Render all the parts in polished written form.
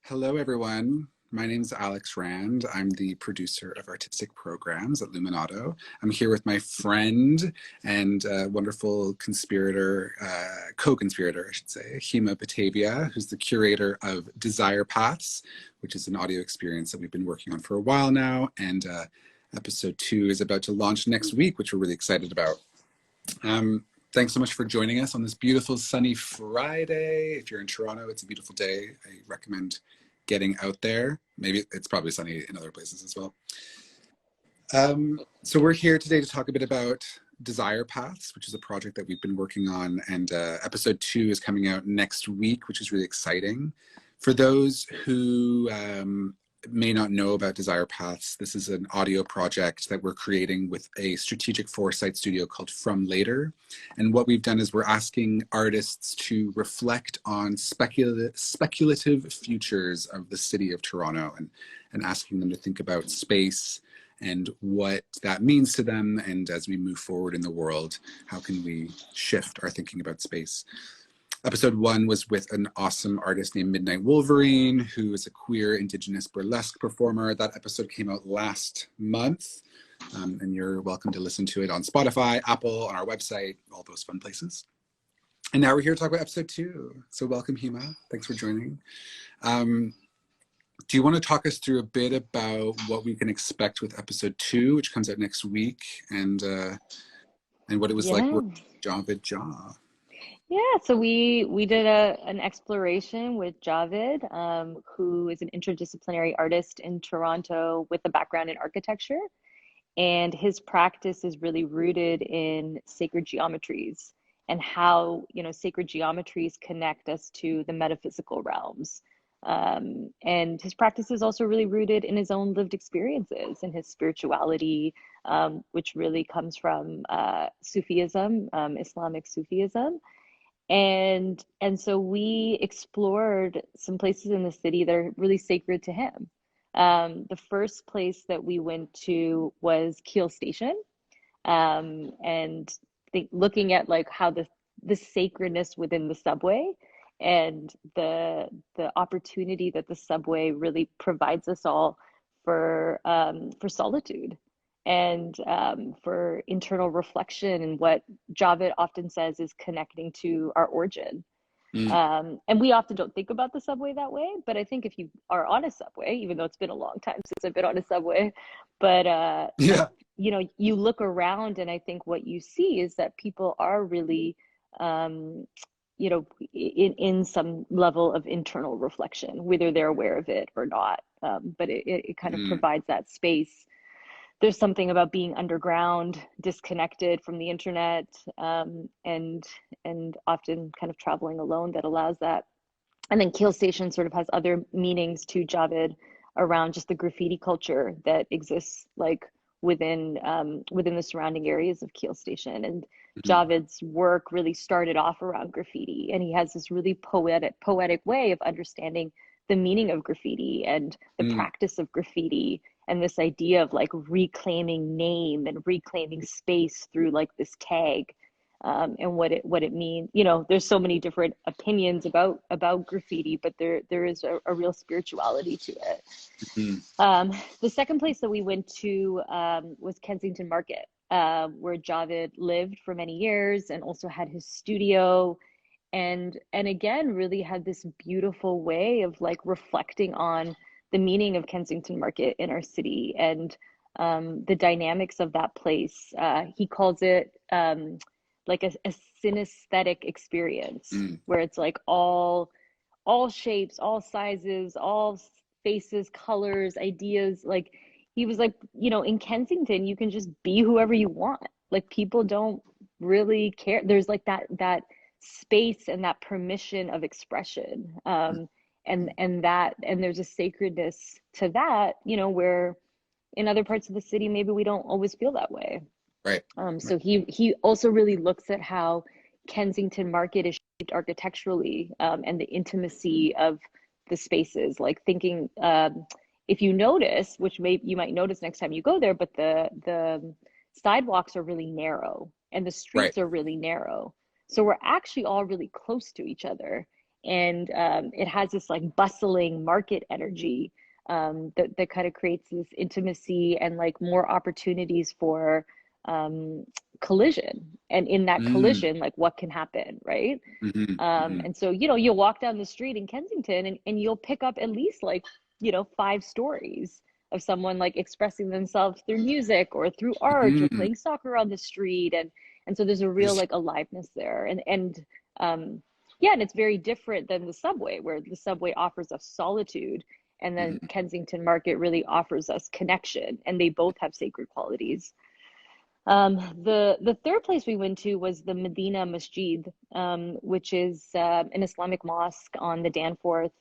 Hello, everyone. My name is Alex Rand. I'm the producer of artistic programs at Luminato. I'm here with my friend and wonderful conspirator, co-conspirator, I should say, Hima Batavia, who's the curator of Desire Paths, which is an audio experience that we've been working on for a while now. And episode 2 is about to launch next week, which we're really excited about. Thanks so much for joining us on this beautiful sunny Friday. If you're in Toronto, it's a beautiful day. I recommend getting out there. Maybe it's probably sunny in other places as well. So we're here today to talk a bit about Desire Paths, which is a project that we've been working on, and episode 2 is coming out next week, which is really exciting. For those who may not know about Desire Paths, this is an audio project that we're creating with a strategic foresight studio called From Later. And what we've done is we're asking artists to reflect on speculative futures of the city of Toronto and asking them to think about space and what that means to them. And as we move forward in the world, how can we shift our thinking about space? Episode 1 was with an awesome artist named Midnight Wolverine, who is a queer Indigenous burlesque performer. That episode came out last month, and you're welcome to listen to it on Spotify, Apple, on our website, all those fun places. And now we're here to talk about episode 2. So welcome, Hima. Thanks for joining. Do you want to talk us through a bit about what we can expect with episode 2, which comes out next week, and what it was like working with Javid Jah? Yeah, so we did an exploration with Javid, who is an interdisciplinary artist in Toronto with a background in architecture. And his practice is really rooted in sacred geometries and how, sacred geometries connect us to the metaphysical realms. And his practice is also really rooted in his own lived experiences and his spirituality, which really comes from Sufism, Islamic Sufism. And so we explored some places in the city that are really sacred to him. The first place that we went to was Keolis Station, and looking at like how the sacredness within the subway and the opportunity that the subway really provides us all for solitude and for internal reflection, and what Javid often says is connecting to our origin. And we often don't think about the subway that way, but I think if you are on a subway, even though it's been a long time since I've been on a subway, but Yeah. you look around, and I think what you see is that people are really in some level of internal reflection, whether they're aware of it or not. But it kind of provides that space. There's something about being underground, disconnected from the internet, and often kind of traveling alone that allows that. And then Keolis Station sort of has other meanings to Javid around just the graffiti culture that exists like within the surrounding areas of Keolis Station. And Javid's work really started off around graffiti, and he has this really poetic way of understanding the meaning of graffiti and the practice of graffiti, and this idea of like reclaiming name and reclaiming space through like this tag, and what it means. There's so many different opinions about graffiti, but there is a real spirituality to it. The second place that we went to was Kensington Market, where Javid lived for many years and also had his studio, and again really had this beautiful way of like reflecting on the meaning of Kensington Market in our city and the dynamics of that place. He calls it like a synesthetic experience, where it's like all shapes, all sizes, all faces, colors, ideas. Like he was like, in Kensington, you can just be whoever you want. Like people don't really care. There's like that space and that permission of expression. And there's a sacredness to that, where in other parts of the city, maybe we don't always feel that way. Right. So he also really looks at how Kensington Market is shaped architecturally, and the intimacy of the spaces, like thinking, if you notice, which you might notice next time you go there, but the sidewalks are really narrow and the streets are really narrow. So we're actually all really close to each other. and it has this like bustling market energy that kind of creates this intimacy and like more opportunities for collision. And in that Mm, collision, like what can happen, right? mhm, mhm, And so, you'll walk down the street in Kensington and you'll pick up at least like, 5 stories of someone like expressing themselves through music or through art or mhm. playing soccer on the street. And so there's a real There's like aliveness there. And yeah, and it's very different than the subway, where the subway offers us solitude, and then mhm, Kensington Market really offers us connection, and they both have sacred qualities. The third place we went to was the Medina Masjid, which is an Islamic mosque on the Danforth.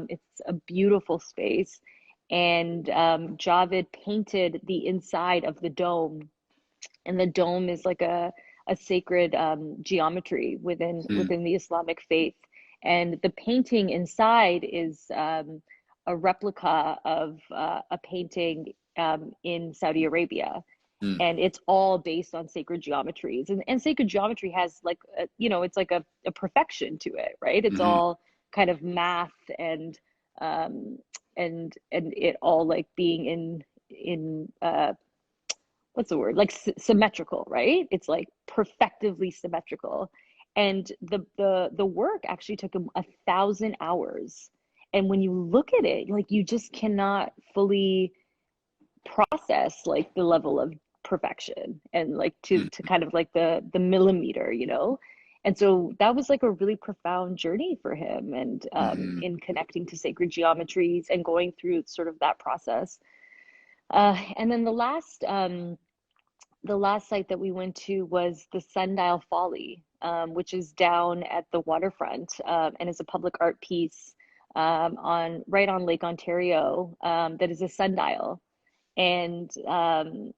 It's a beautiful space, and Javed painted the inside of the dome, and the dome is like a sacred geometry mhm, within the Islamic faith, and the painting inside is a replica of a painting in Saudi Arabia, mhm, and it's all based on sacred geometries, and sacred geometry has like it's like a perfection to it, right? It's mhm, all kind of math and um and it all like being in what's the word, like symmetrical, right? It's like perfectively symmetrical, and the work actually took him 1,000 hours, and when you look at it, like you just cannot fully process like the level of perfection and like to kind of like the millimeter, and so that was like a really profound journey for him, and mhm, in connecting to sacred geometries and going through sort of that process. And then the last site that we went to was the Sundial Folly, which is down at the waterfront, and is a public art piece on right on Lake Ontario, that is a sundial, and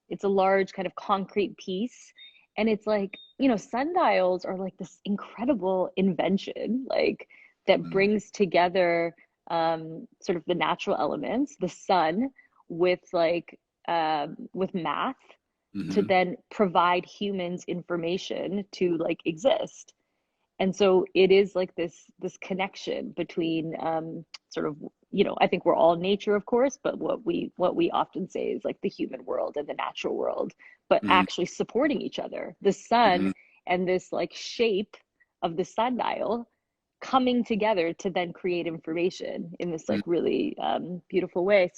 it's a large kind of concrete piece, and it's like, sundials are like this incredible invention, like that mhm, brings together sort of the natural elements, the sun, with like with math, to mhm, then provide humans information to like exist. And so it is like this connection between sort of, I think we're all nature, of course, but what we often say is like the human world and the natural world, but mhm, actually supporting each other, the sun mhm, and this like shape of the sundial coming together to then create information in this mhm, like really beautiful way.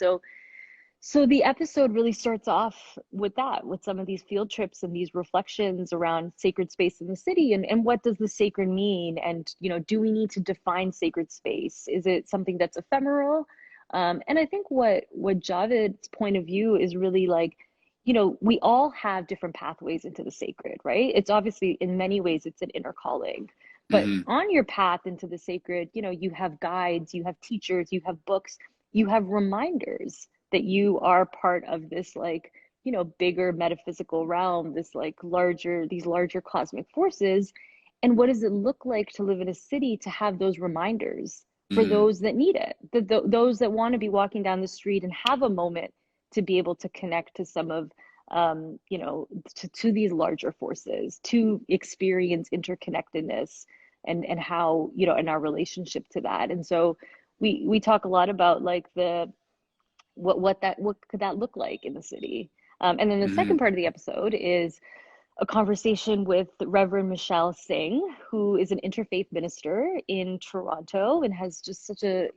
So the episode really starts off with that, with some of these field trips and these reflections around sacred space in the city, and what does the sacred mean? And, do we need to define sacred space? Is it something that's ephemeral? And I think what Javed's point of view is really like, we all have different pathways into the sacred, right? It's obviously in many ways it's an inner calling. But mhm, on your path into the sacred, you have guides, you have teachers, you have books, you have reminders that you are part of this like, bigger metaphysical realm, this like these larger cosmic forces. And what does it look like to live in a city to have those reminders for mhm, those that need it, those that want to be walking down the street and have a moment to be able to connect to some of to these larger forces, to experience interconnectedness, and how, and our relationship to that. And so we talk a lot about like what could that look like in the city. And then the second mhm, part of the episode is a conversation with Reverend Michelle Singh, who is an interfaith minister in Toronto and has just such a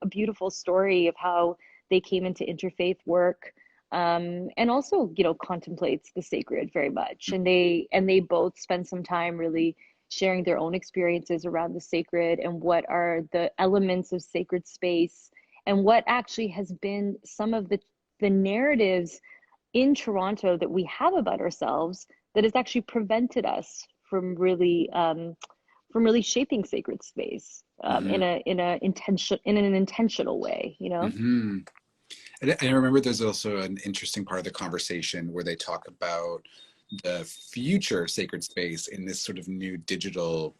beautiful story of how they came into interfaith work, and also, contemplates the sacred very much. And they both spend some time really sharing their own experiences around the sacred and what are the elements of sacred space, and what actually has been some of the narratives in Toronto that we have about ourselves that has actually prevented us from really shaping sacred space, mhm, in an intentional way, mhm. And I remember there's also an interesting part of the conversation where they talk about the future sacred space in this sort of new digital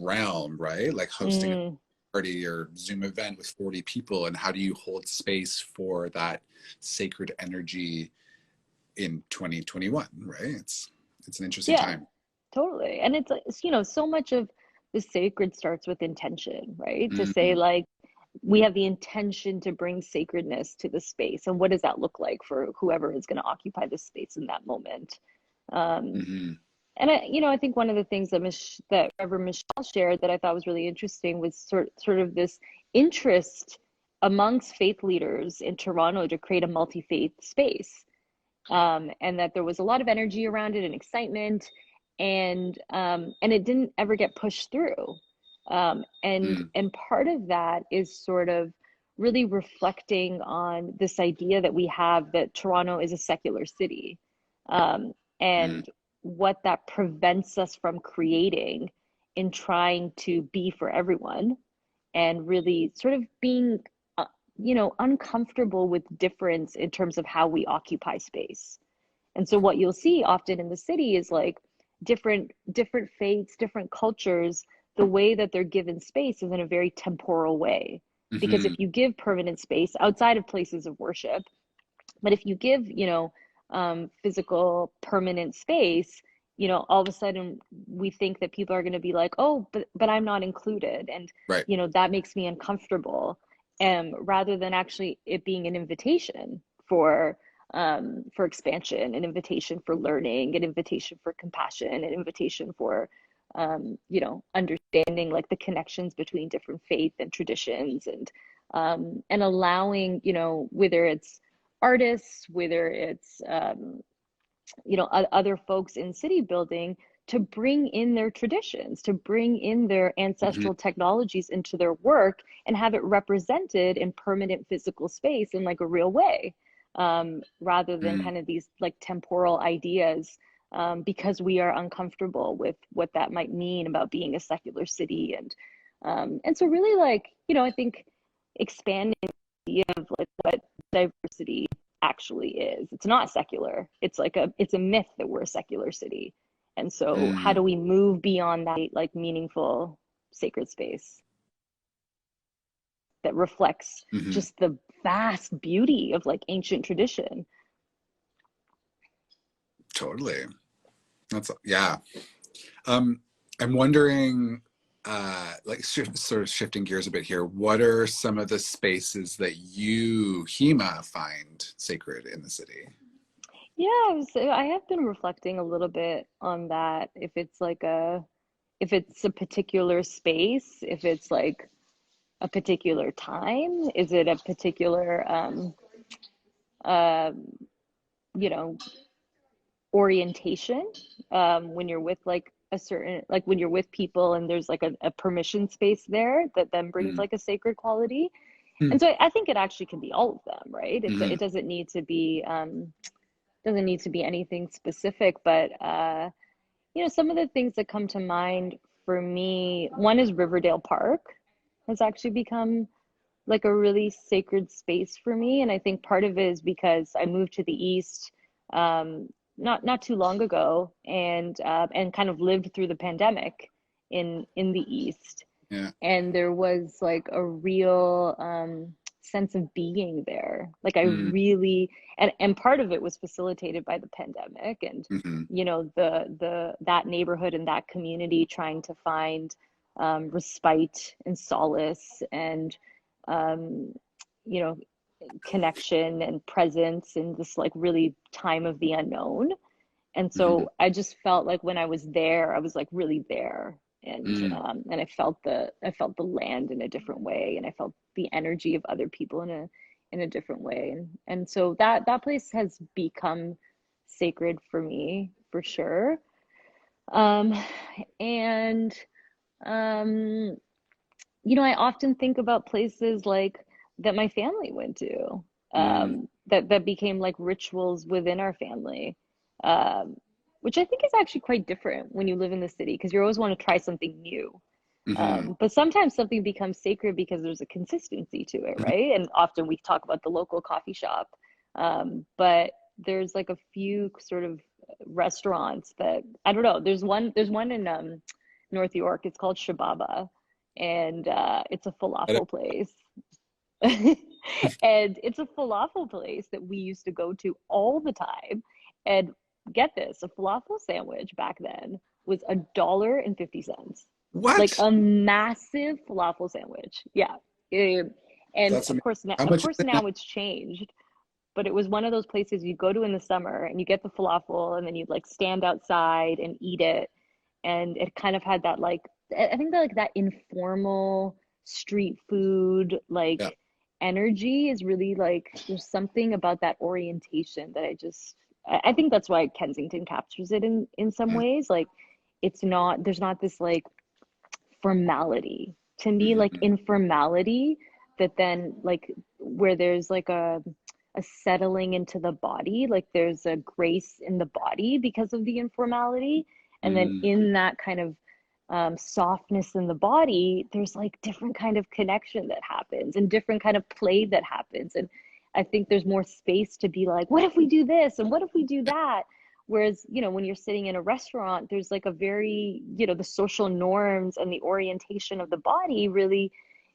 realm, right? Like hosting a Mm, party or Zoom event with 40 people, and how do you hold space for that sacred energy in 2021, right? It's an interesting yeah, time. totally. And it's like, so much of the sacred starts with intention, right? To say like, we have the intention to bring sacredness to the space, and what does that look like for whoever is going to occupy the space in that moment. um, and I think one of the things that that Reverend Michelle shared that I thought was really interesting was sort of this interest amongst faith leaders in Toronto to create a multi-faith space, and that there was a lot of energy around it and excitement, and it didn't ever get pushed through. And part of that is sort of really reflecting on this idea that we have that Toronto is a secular city, and what that prevents us from creating in trying to be for everyone, and really sort of being uncomfortable with difference in terms of how we occupy space. And so what you'll see often in the city is like different faiths, different cultures, the way that they're given space is in a very temporal way. Because if you give permanent space outside of places of worship, but if you give, physical permanent space, all of a sudden we think that people are going to be like, oh, but I'm not included. And, right. That makes me uncomfortable. Rather than actually it being an invitation for expansion, an invitation for learning, an invitation for compassion, an invitation for understanding like the connections between different faith and traditions, and allowing, whether it's artists, whether it's other folks in city building, to bring in their traditions, to bring in their ancestral technologies into their work and have it represented in permanent physical space in like a real way, rather than kind of these like temporal ideas, because we are uncomfortable with what that might mean about being a secular city. And so really like, I think expanding the idea of like what diversity actually is. It's not secular. It's a myth that we're a secular city. And so how do we move beyond that like meaningful sacred space that reflects just the vast beauty of like ancient tradition? Totally. Yeah. I'm wondering, sort of shifting gears a bit here, what are some of the spaces that you, Hima, find sacred in the city? Yeah, so I have been reflecting a little bit on that. If it's a particular space, if it's like a particular time, is it a particular uh, you know, orientation, when you're with like when you're with people and there's like a permission space there that then brings like a sacred quality. And so I think it actually can be all of them, right? It doesn't need to be anything specific, but some of the things that come to mind for me, one is Riverdale Park has actually become like a really sacred space for me. And I think part of it is because I moved to the East, not too long ago, and kind of lived through the pandemic in the East. Yeah. And there was like a real sense of being there. Like I really, and part of it was facilitated by the pandemic, and that neighborhood and that community trying to find respite and solace and you know connection and presence in this like really time of the unknown. And so I just felt like when I was there, I was like really there, and I felt the land in a different way, and I felt the energy of other people in a different way, and so that place has become sacred for me for sure. And I often think about places like that my family went to, that became like rituals within our family, um, which I think is actually quite different when you live in the city, because you always want to try something new. But sometimes something becomes sacred because there's a consistency to it, right? And often we talk about the local coffee shop, but there's like a few sort of restaurants that I don't know. There's one in North York. It's called Shababa, and it's a falafel place. And it's a falafel place that we used to go to all the time. And get this, a falafel sandwich back then was $1.50. like What? a massive falafel sandwich. Yeah. And That's amazing. How of much is course it now? now it's changed, but it was one of those places you go to in the summer and you get the falafel and then you'd like stand outside and eat it. And it kind of had that like, I think that like that informal street food Yeah. like energy is really like, there's something about that orientation that I think that's why Kensington captures it in some Mm, ways. Like it's not, there's not this like formality. To me, like mhm, informality that then like where there's like a settling into the body, like there's a grace in the body because of the informality. And then mm, in that kind of softness in the body, there's like different kind of connection that happens and different kind of play that happens. And I think there's more space to be like, what if we do this? And what if we do that? Whereas, when you're sitting in a restaurant, there's like a very, the social norms and the orientation of the body really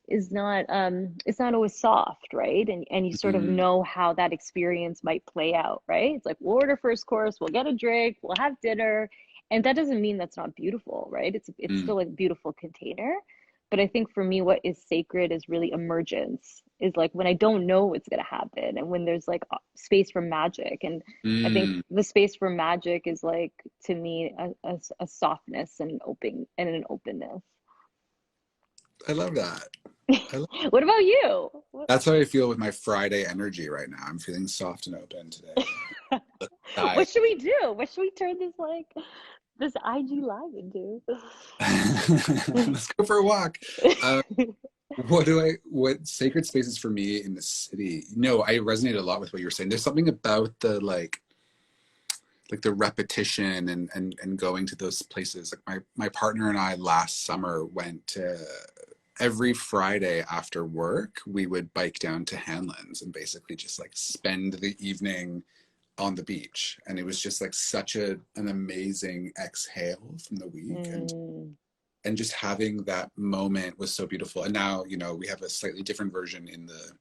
is not it's not always soft, right? And you sort of mm, know how that experience might play out, right? It's like we'll order first course, we'll get a drink, we'll have dinner. And that doesn't mean that's not beautiful, right? It's mm. still a beautiful container. But I think for me, what is sacred is really emergence, is like when I don't know what's going to happen and when there's like space for magic. And I think Mm. the space for magic is like, to me, a softness and an openness. I love that. I love What about you? That's how I feel with my Friday energy right now. I'm feeling soft and open today. Dive. What should we do? What should we turn this like this IG live into? Let's go for a walk. Uh, what sacred spaces for me in the city? No, I resonated a lot with what you were saying. There's something about the like the repetition and going to those places. Like my partner and I last summer went to every Friday after work, we would bike down to Hanlan's and basically just like spend the evening on the beach. And it was just like such an amazing exhale from the week. Mm. And just having that moment was so beautiful. And now, we have a slightly different version in the,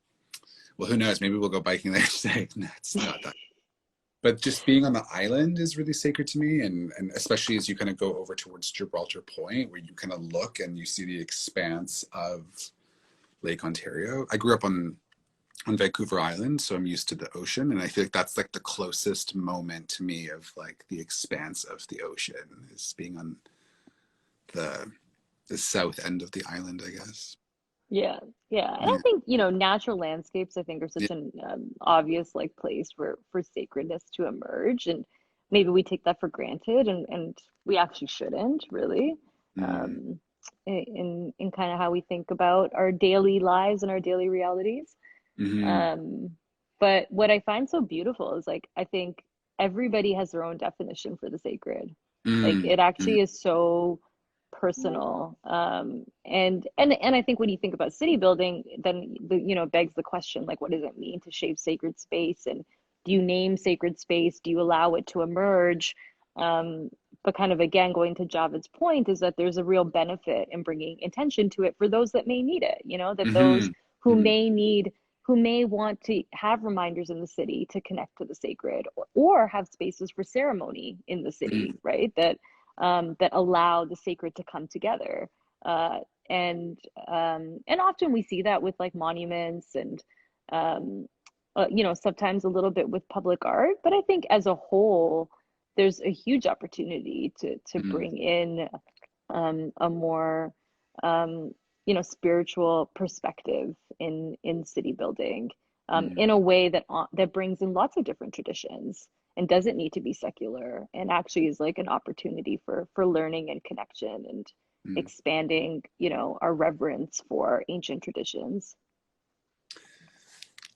well, who knows? Maybe we'll go biking there today. No, it's not that. But just being on the island is really sacred to me. And especially as you kind of go over towards Gibraltar Point, where you kind of look and you see the expanse of Lake Ontario. I grew up on Vancouver Island, so I'm used to the ocean, and I feel like that's like the closest moment to me of like the expanse of the ocean is being on the the south end of the island, I guess. Yeah, yeah. And I Yeah, think, natural landscapes, I think, are yeah. such an obvious like place for sacredness to emerge. And maybe we take that for granted and we actually shouldn't really. Mm, Um, in kind of how we think about our daily lives and our daily realities. mm-hmm, Um, but what I find so beautiful is like I think everybody has their own definition for the sacred. Like mm, it mm, actually is so personal. And I think when you think about city building, then begs the question like what does it mean to shape sacred space? And do you name sacred space? Do you allow it to emerge? But kind of again going to Javid's point is that there's a real benefit in bringing intention to it for those that may need it, that those mm-hmm, who mm-hmm, may need who may want to have reminders in the city to connect to the sacred, or have spaces for ceremony in the city, right? That allow the sacred to come together. Uh, and often we see that with like monuments and um, sometimes a little bit with public art. But I think as a whole, there's a huge opportunity to mm-hmm, bring in a more spiritual perspective in city building, mm-hmm. in a way that brings in lots of different traditions and doesn't need to be secular, and actually is like an opportunity for learning and connection and Mm. expanding our reverence for ancient traditions.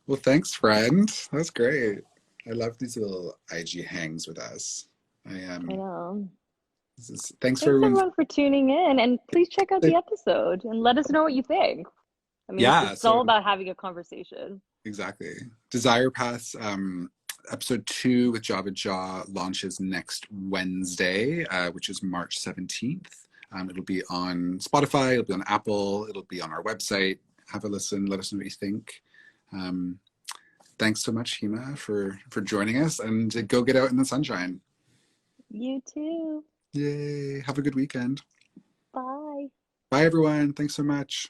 Well, thanks, friend. That's great. I love these little IG hangs with us. I I am. know. Thanks for Thanks everyone. everyone for tuning in, and please check out the episode and let us know what you think. I mean, Yeah, it's all so about having a conversation. exactly. Desire Paths, episode 2 with Java Jaw launches next Wednesday, which is March 17th. It'll be on Spotify, it'll be on Apple, it'll be on our website. Have a listen, let us know what you think. Um, Thanks so much, Hima, for joining us, and go get out in the sunshine. You too. Yay. Have a good weekend. Bye. Bye, everyone. Thanks so much.